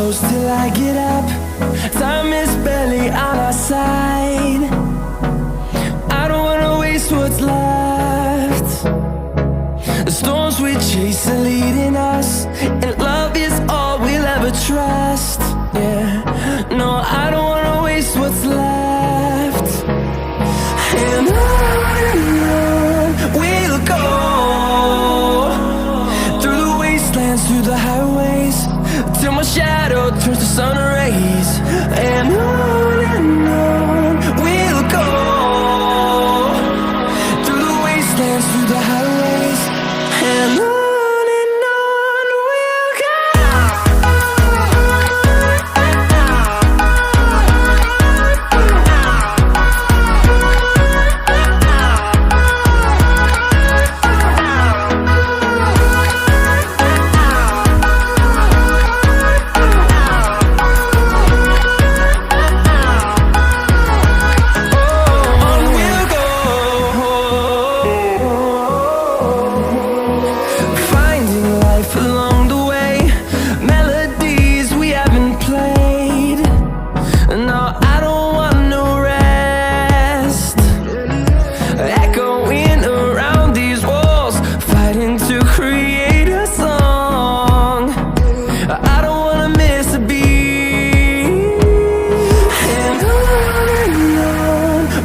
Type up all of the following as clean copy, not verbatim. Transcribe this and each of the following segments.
close till I get up. Time is barely on our side. I don't wanna waste what's left. The storms we chase are leading us, and love is all we'll ever trust. Yeah, no, I don't wanna waste what's left. And on we'll go, through the wastelands, through the highways, till my shadow turns to sun rays. And on we'll go, through the wastelands, through the highways, and on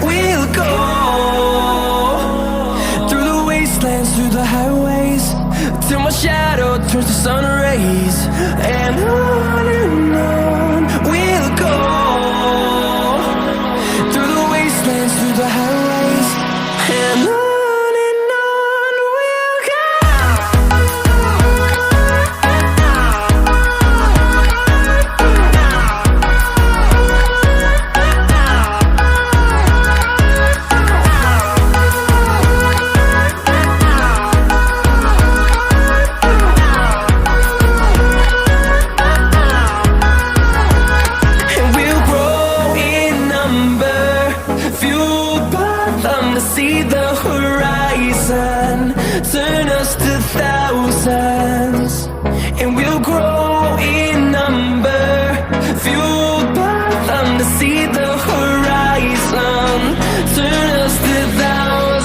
we'll go. Through the highways, till my shadow turns to sun rays. And on we'll go, through the wastelands, through the highways, and on we'll go. See the horizon, turn us to thousands.